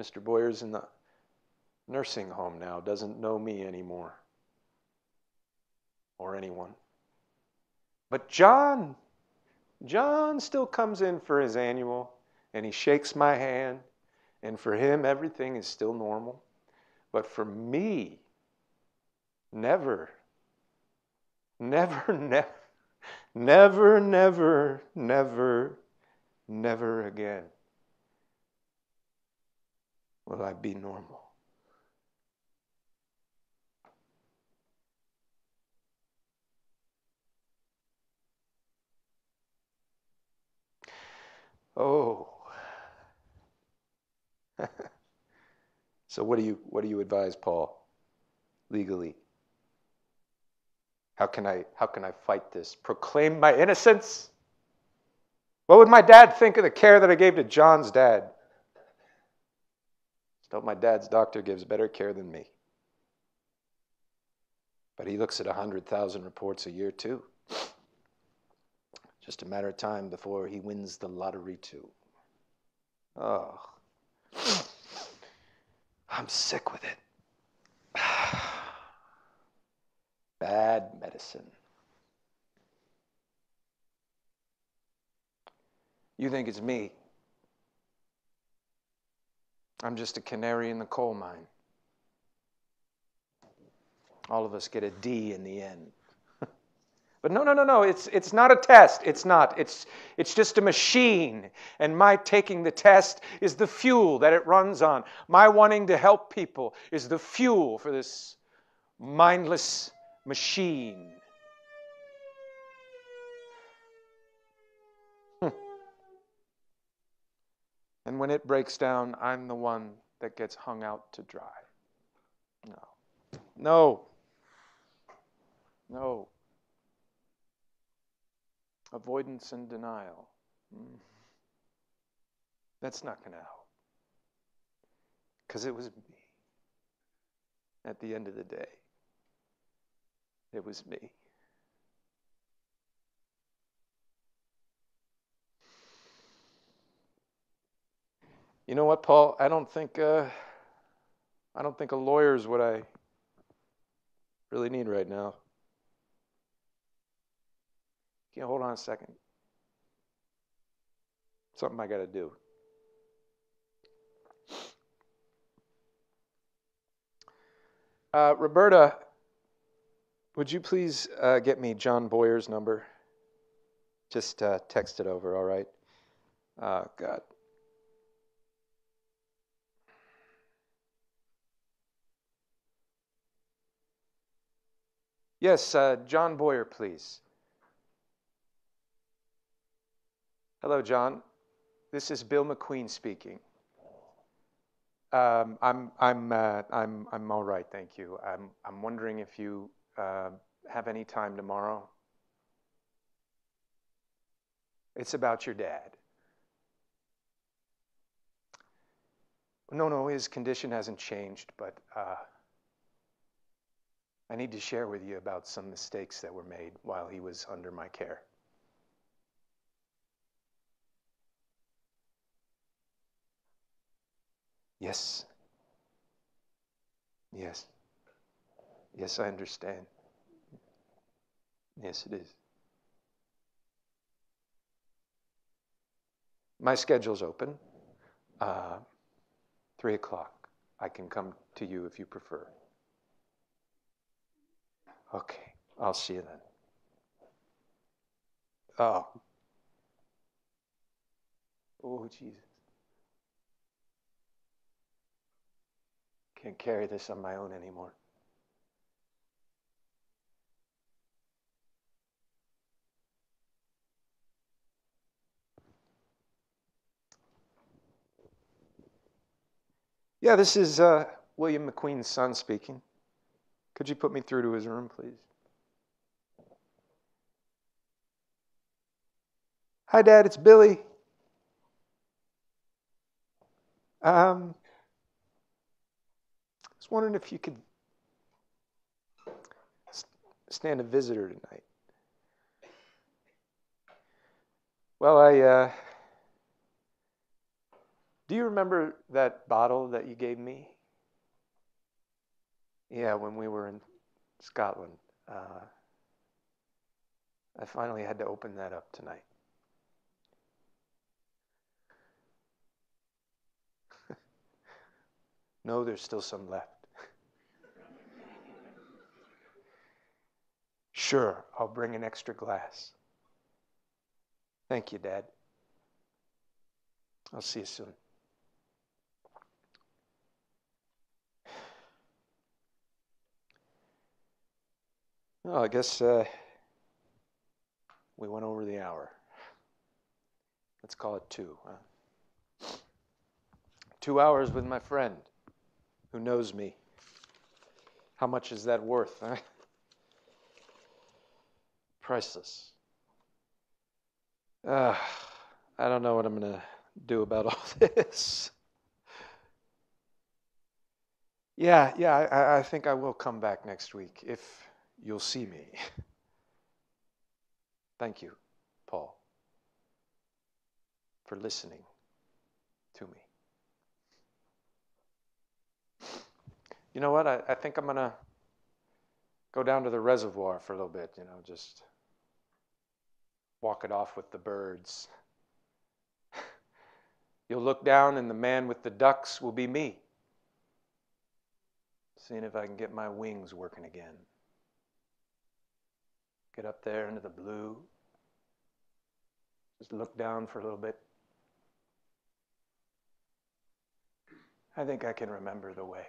Mr. Boyer's in the nursing home now, doesn't know me anymore. Or anyone. But John still comes in for his annual, and he shakes my hand, and for him, everything is still normal. But for me, never, never, never, never, never, never, never again will I be normal. Oh. So what do you advise, Paul, legally? How can I fight this? Proclaim my innocence? What would my dad think of the care that I gave to John's dad? Still, my dad's doctor gives better care than me. But he looks at 100,000 reports a year too. Just a matter of time before he wins the lottery too. Oh, I'm sick with it. Bad medicine. You think it's me? I'm just a canary in the coal mine. All of us get a D in the end. But no. It's not a test. It's not. It's just a machine. And my taking the test is the fuel that it runs on. My wanting to help people is the fuel for this mindless machine. And when it breaks down, I'm the one that gets hung out to dry. No. Avoidance and denial. That's not going to help. Because it was me. At the end of the day, it was me. You know what, Paul? I don't think a lawyer is what I really need right now. Can you hold on a second? Something I got to do. Roberta, would you please get me John Boyer's number? Just text it over, all right? Oh, God. Yes, John Boyer, please. Hello, John. This is Bill MacQueen speaking. I'm all right, thank you. I'm wondering if you have any time tomorrow. It's about your dad. No, his condition hasn't changed, but I need to share with you about some mistakes that were made while he was under my care. Yes. Yes, I understand. Yes, it is. My schedule's open. 3 o'clock. I can come to you if you prefer. Okay, I'll see you then. Oh, Jesus. Can't carry this on my own anymore. Yeah, this is William MacQueen's son speaking. Could you put me through to his room, please? Hi, Dad, it's Billy. I was wondering if you could stand a visitor tonight. Well, do you remember that bottle that you gave me? Yeah, when we were in Scotland. I finally had to open that up tonight. No, there's still some left. Sure, I'll bring an extra glass. Thank you, Dad. I'll see you soon. Well, I guess we went over the hour. Let's call it 2. 2 hours with my friend who knows me. How much is that worth, huh? Priceless. I don't know what I'm going to do about all this. Yeah, I think I will come back next week if you'll see me. Thank you, Paul, for listening to me. You know what? I think I'm going to go down to the reservoir for a little bit, just walk it off with the birds. You'll look down and the man with the ducks will be me. Seeing if I can get my wings working again. Get up there into the blue. Just look down for a little bit. I think I can remember the way.